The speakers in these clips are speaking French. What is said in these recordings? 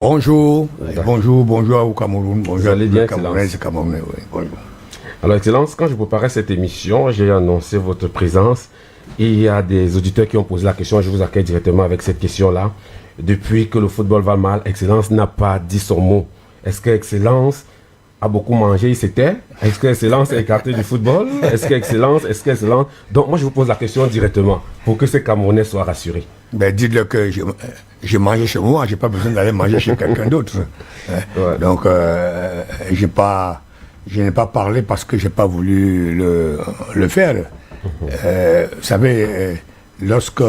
Bonjour, bonjour au Cameroun, bonjour allez bien, Camerounais, oui, bonjour. Alors, Excellence, quand je préparais cette émission, j'ai annoncé votre présence et il y a des auditeurs qui ont posé la question. Je vous accueille directement avec cette question-là. Depuis que le football va mal, Excellence n'a pas dit son mot. Est-ce que Excellence a beaucoup mangé, il s'était? Est-ce que Excellence est écarté du football? Est-ce que Excellence? Donc, moi, je vous pose la question directement pour que ces Camerounais soient rassurés. Ben, dites-le que je mangeais chez moi, j'ai pas besoin d'aller manger chez quelqu'un d'autre. Ouais. Donc, je n'ai pas parlé parce que j'ai pas voulu le faire. Vous savez, lorsque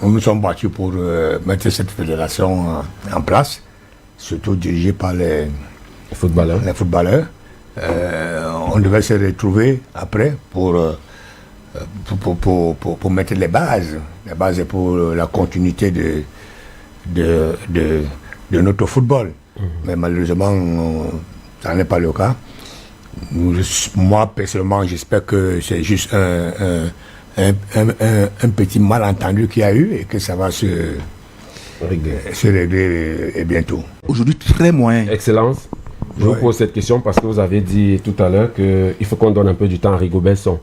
nous sommes battus pour mettre cette fédération en place, surtout dirigée par les footballeurs, on devait se retrouver après pour mettre les bases pour la continuité de notre football. Mais malheureusement, ça n'est pas le cas. Moi, personnellement, j'espère que c'est juste un petit malentendu qu'il y a eu et que ça va se régler bientôt. Aujourd'hui, très moyen. Excellence, je vous pose cette question parce que vous avez dit tout à l'heure qu'il faut qu'on donne un peu du temps à Rigo Belson.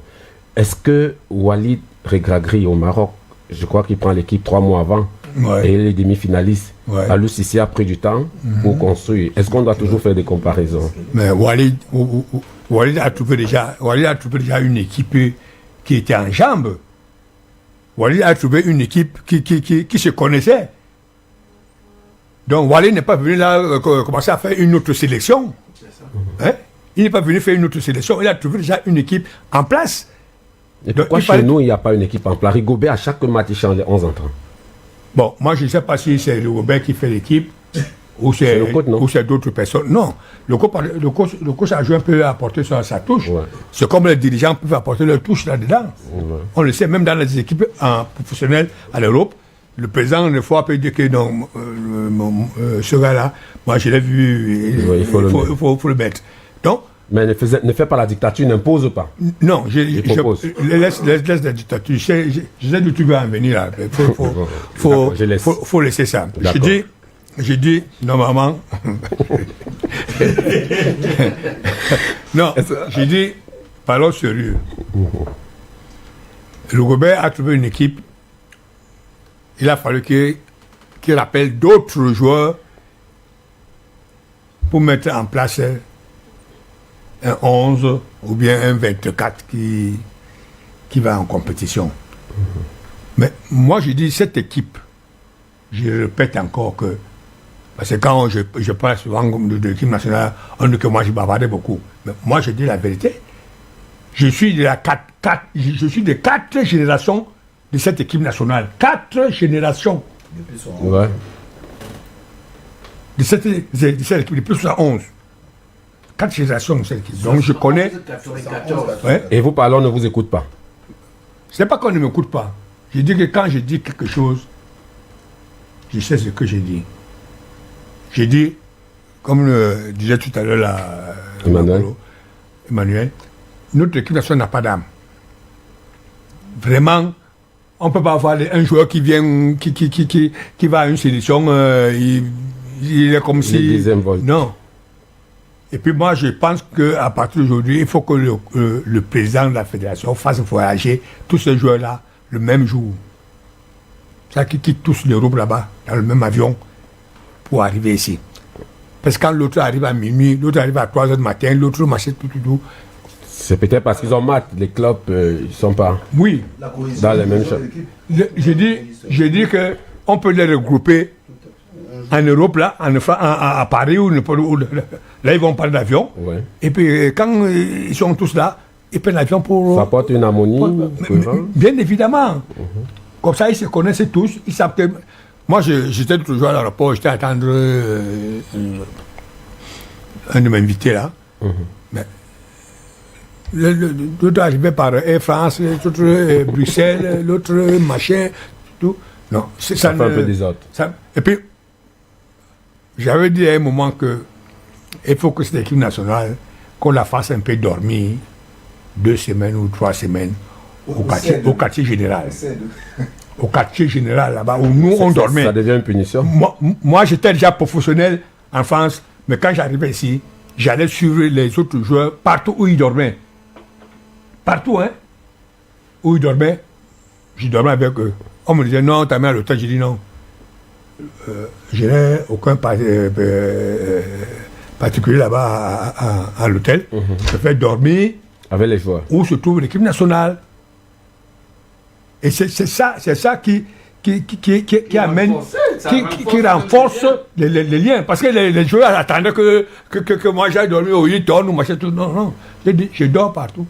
Est-ce que Walid Regragui au Maroc, je crois qu'il prend l'équipe 3 mois avant et les demi-finalistes, Alou Cissé a pris du temps pour construire. Est-ce qu'on doit toujours faire des comparaisons? Mais Walid a trouvé déjà une équipe qui était en jambes. Walid a trouvé une équipe qui se connaissait. Donc Walid n'est pas venu là commencer à faire une autre sélection. Hein? Il n'est pas venu faire une autre sélection. Il a trouvé déjà une équipe en place. Et pourquoi chez nous, il n'y a pas une équipe en place? Rigobert, à chaque match, il change les 11 entrants. Bon, moi, je ne sais pas si c'est Rigobert qui fait l'équipe ou c'est d'autres personnes. Non, le coach a joué un peu à apporter sa touche. Ouais. C'est comme les dirigeants peuvent apporter leur touche là-dedans. Ouais. On le sait, même dans les équipes professionnelles à l'Europe, le président, une fois, peut dire que non, ce gars-là, moi, je l'ai vu, il faut le mettre. Donc, mais ne fais pas la dictature, n'impose pas. Non, laisse la dictature. Je sais d'où tu veux en venir là. Faut laisser ça. J'ai dit, normalement. Non, j'ai dit, parlons sérieux. Le Gobert a trouvé une équipe. Il a fallu qu'il appelle d'autres joueurs pour mettre en place un 11 ou bien un 24 qui va en compétition. Mais moi, je dis, cette équipe, je répète encore que, parce que quand je parle souvent de l'équipe nationale, on dit que moi, je bavardais beaucoup. Mais moi, je dis la vérité. Je suis de des 4 générations de cette équipe nationale. 4 générations. Ouais. De cette équipe, depuis 71. 4 générations de cette équipe. Donc je connais. Ouais. Et vous parlons, on ne vous écoute pas. Ce n'est pas qu'on ne m'écoute pas. Je dis que quand je dis quelque chose, je sais ce que j'ai dit. J'ai dit, comme le disait tout à l'heure Emmanuel, notre équipe nationale n'a pas d'âme. Vraiment, on ne peut pas avoir un joueur qui vient, qui va à une sélection, il est comme si... Non. Et puis moi, je pense qu'à partir d'aujourd'hui, il faut que le président de la fédération fasse voyager tous ces joueurs-là le même jour. Ça qui quittent tous l'Europe là-bas, dans le même avion, pour arriver ici. Parce que quand l'autre arrive à minuit, l'autre arrive à 3h du matin, l'autre machin, tout. C'est peut-être parce qu'ils ont mat, les clubs, ils ne sont pas dans les mêmes choses. J'ai dit qu'on peut les regrouper en Europe, là, à Paris, là, ils vont prendre l'avion. Ouais. Et puis, quand ils sont tous là, ils prennent l'avion pour... Ça apporte une harmonie. Bien évidemment. Comme ça, ils se connaissent tous. Ils savent que... Moi, j'étais toujours à l'aéroport, j'étais à attendre un de mes invités, là. Mais l'autre arrivait par Air France, l'autre Bruxelles, l'autre machin, tout. Non, ça fait un peu des autres. Et puis, j'avais dit à un moment qu'il faut que cette équipe nationale, qu'on la fasse un peu dormir 2 semaines ou 3 semaines au quartier général. au quartier général là-bas, où nous on dormait. Ça devient une punition. Moi j'étais déjà professionnel en France, mais quand j'arrivais ici, j'allais suivre les autres joueurs partout où ils dormaient. Partout, hein. Où ils dormaient, je dormais avec eux. On me disait non, t'as mis à l'hôtel, j'ai dit non. Je n'ai aucun particulier là-bas à l'hôtel. Je fais dormir avec les joueurs. Où se trouve l'équipe nationale. Et c'est ça qui amène, qui renforce les liens. Parce que les joueurs attendaient que moi j'aille dormir au Hilton ou machin tout. Non. J'ai dit, je dors partout.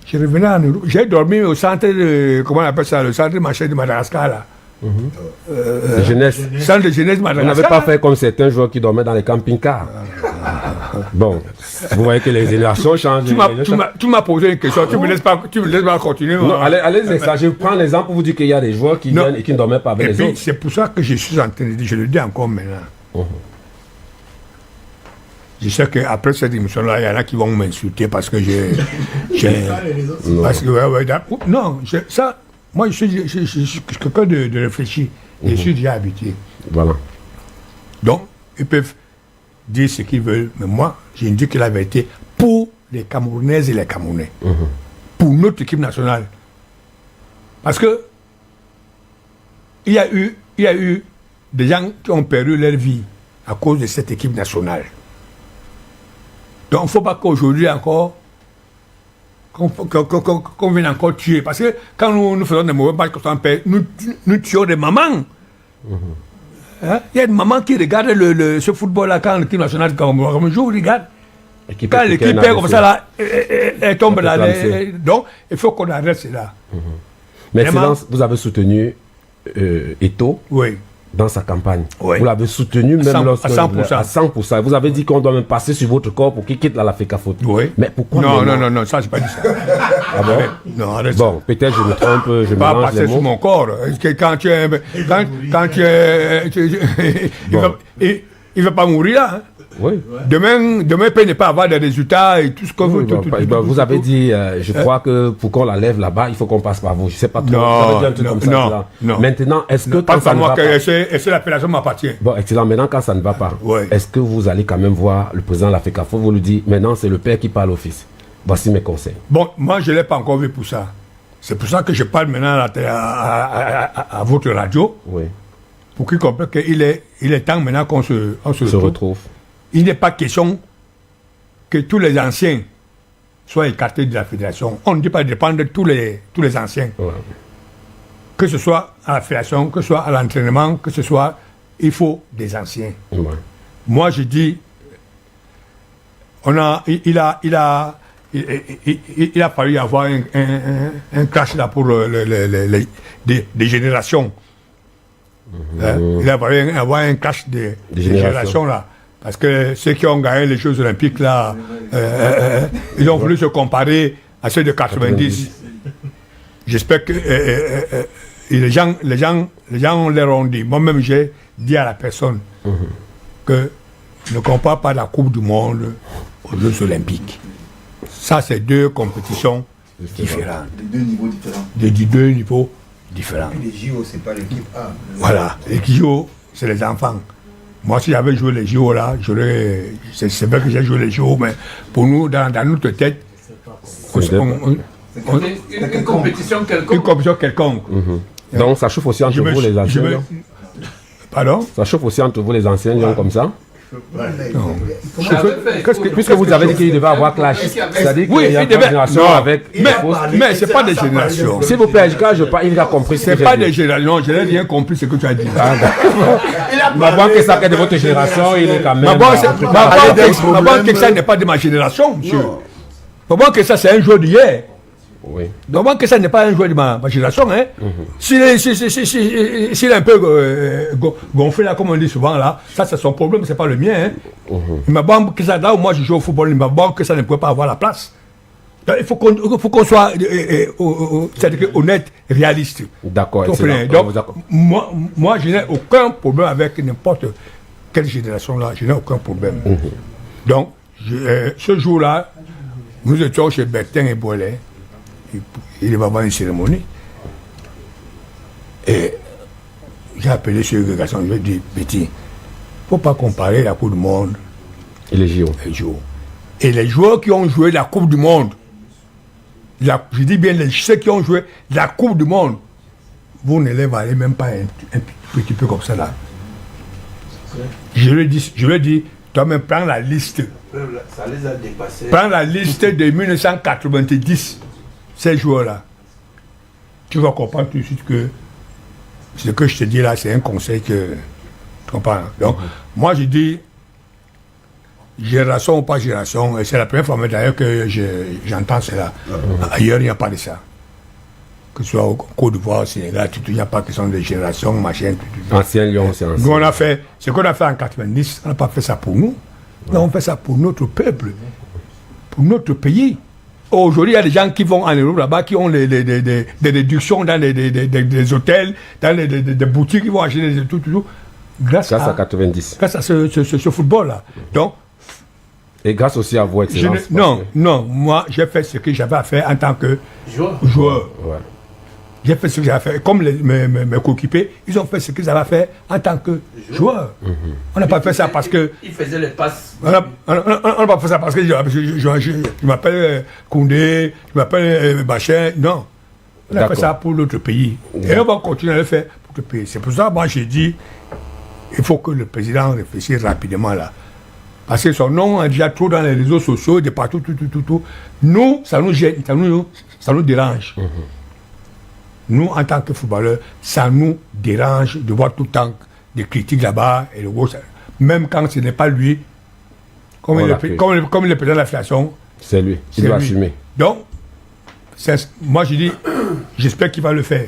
Je revenais en Europe. J'ai dormi au centre de, comment on appelle ça, le centre de machin de Madagascar là. De jeunesse. Centre de jeunesse Madagascar. Vous n'avez pas fait comme certains joueurs qui dormaient dans les camping-cars. Bon, vous voyez que les générations changent. Tu m'as posé une question, tu me laisses pas continuer. Non, allez-y, ça. Je prends l'exemple pour vous dire qu'il y a des joueurs qui viennent et qui ne dormaient pas avec les autres. C'est pour ça que je suis en train de dire, je le dis encore maintenant. Je sais qu'après cette émission-là, il y en a qui vont m'insulter parce que moi, je suis quelqu'un de réfléchi. Je suis déjà habitué. Voilà. Donc, ils peuvent dire ce qu'ils veulent, mais moi, je dis que la vérité pour les Camerounaises et les Camerounais. Pour notre équipe nationale. Parce que il y a eu des gens qui ont perdu leur vie à cause de cette équipe nationale. Donc, il ne faut pas qu'aujourd'hui encore, qu'on vienne encore tuer. Parce que quand nous faisons des mauvais matchs, nous tuons des mamans. Hein? Il y a une maman qui regarde ce football-là quand l'équipe nationale, comme un jour, regarde. Quand l'équipe est comme ça, là, elle tombe là. Donc, il faut qu'on arrête cela. Mais Excellence, vous avez soutenu Eto'o. Oui. Dans sa campagne. Oui. Vous l'avez soutenu même à 100%. À 100%. Vous avez dit qu'on doit même passer sur votre corps pour qu'il quitte la FECAFOOT. Oui. Mais pourquoi Non, ça, j'ai pas dit ça. Ah bon? Non, arrête. Bon, peut-être je me trompe, je pas mélange passer les mots. sur mon corps. Quand tu es... Il ne va pas mourir là. Hein. Oui. Demain, il peut ne pas avoir des résultats et tout ce que vous... Vous avez dit, je crois que pour qu'on la lève là-bas, il faut qu'on passe par vous. Je ne sais pas trop. Non. Maintenant, est-ce que quand ça ne va pas... Et c'est l'appellation m'appartient. Bon, excellent. Maintenant, quand ça ne va pas, est-ce que vous allez quand même voir le président de la FECAFOOT, vous lui dites, maintenant, c'est le père qui parle au fils. Voici mes conseils. Bon, moi, je ne l'ai pas encore vu pour ça. C'est pour ça que je parle maintenant à votre radio. Oui. Pour qu'ils comprennent qu'il est temps maintenant qu'on se retrouve. Il n'est pas question que tous les anciens soient écartés de la fédération. On ne dit pas de prendre tous les anciens. Ouais. Que ce soit à la fédération, que ce soit à l'entraînement, que ce soit... Il faut des anciens. Ouais. Moi, je dis... Il a fallu avoir un clash là pour des générations. Il a fallu avoir un clash des générations là. Parce que ceux qui ont gagné les Jeux Olympiques là, ils ont voulu se comparer à ceux de 90. J'espère que les gens leur ont dit. Moi-même, j'ai dit à la personne que ne compare pas la Coupe du Monde aux Jeux Olympiques. Ça, c'est deux compétitions différentes. De deux niveaux différents. De deux niveaux différents. Et les JO, c'est pas l'équipe A. Voilà. Les JO, c'est les enfants. Moi, si j'avais joué les JO là, c'est vrai que j'ai joué les JO, mais pour nous, dans notre tête, une compétition quelconque. Une compétition quelconque. Donc, ça chauffe aussi entre vous, les anciens. Pardon? Ça chauffe aussi entre vous, les anciens, gens comme ça. Non. Puisque vous avez dit qu'il devait avoir clash, c'est-à-dire qu'il y a une génération avec... Mais ce n'est pas des générations. S'il vous plaît, il a compris ce que j'ai dit. Ce n'est pas des générations, je n'ai rien compris ce que tu as dit. Ma banque est ça de votre génération, il est quand même... Ma banque, ça n'est pas de ma génération, monsieur. Ma banque, ça c'est un joueur d'hier. Oui. Donc, que ça n'est pas un joueur de ma génération, hein. S'il est un peu gonflé, là, comme on dit souvent, là, ça, c'est son problème, c'est pas le mien, hein. Il m'a dit que ça, là où moi je joue au football, il m'a dit que ça ne pouvait pas avoir la place. Donc, il faut qu'on soit honnête, réaliste. D'accord, donc, moi, je n'ai aucun problème avec n'importe quelle génération, là, je n'ai aucun problème. Donc, ce jour-là, nous étions chez Bertin et Boilet. Il va y avoir une cérémonie. Et j'ai appelé ce garçon, je lui ai dit, Petit, il ne faut pas comparer la Coupe du Monde Et les JO. et les JO. Et les joueurs qui ont joué la Coupe du Monde, je dis bien ceux qui ont joué la Coupe du Monde, vous ne les valez même pas un petit peu comme ça là. Je lui ai dit, toi-même prends la liste. Ça les a dépassés. Prends la liste de 1990, ces joueurs-là. Tu vas comprendre tout de suite que ce que je te dis là, c'est un conseil que tu comprends. Donc, moi je dis, génération ou pas génération, et c'est la première fois d'ailleurs que j'entends cela. Ailleurs, il n'y a pas de ça. Que ce soit au Côte d'Ivoire, au Sénégal, il n'y a pas question de génération, machin. Ancien Lyon, c'est ancien. Nous, on a fait ce qu'on a fait en 90, on n'a pas fait ça pour nous. Non, on fait ça pour notre peuple, pour notre pays. Aujourd'hui, il y a des gens qui vont en Europe là-bas, qui ont des réductions dans des hôtels, dans des boutiques, qui vont acheter tout. Grâce à 90. Grâce à ce football-là. Donc, et grâce aussi à vous, Excellence. Non, moi, j'ai fait ce que j'avais à faire en tant que joueur. Ouais. J'ai fait ce que j'avais à faire. Comme mes coéquipiers, ils ont fait ce qu'ils avaient à faire en tant que joueur. On n'a pas fait ça parce que... Ils faisaient les passes. On n'a pas fait ça parce que je m'appelle Koundé, je m'appelle Bachin. Non. On a fait ça pour notre pays. Et on va continuer à le faire pour notre pays. C'est pour ça que moi j'ai dit, il faut que le président réfléchisse rapidement là. Parce que son nom est déjà trop dans les réseaux sociaux, de partout, tout. Nous, ça nous gêne, ça nous dérange. Nous, en tant que footballeurs, ça nous dérange de voir tout le temps des critiques là-bas. Et même quand ce n'est pas lui, comme le président de la fédération, c'est lui. Il doit assumer. Donc, moi je dis, j'espère qu'il va le faire.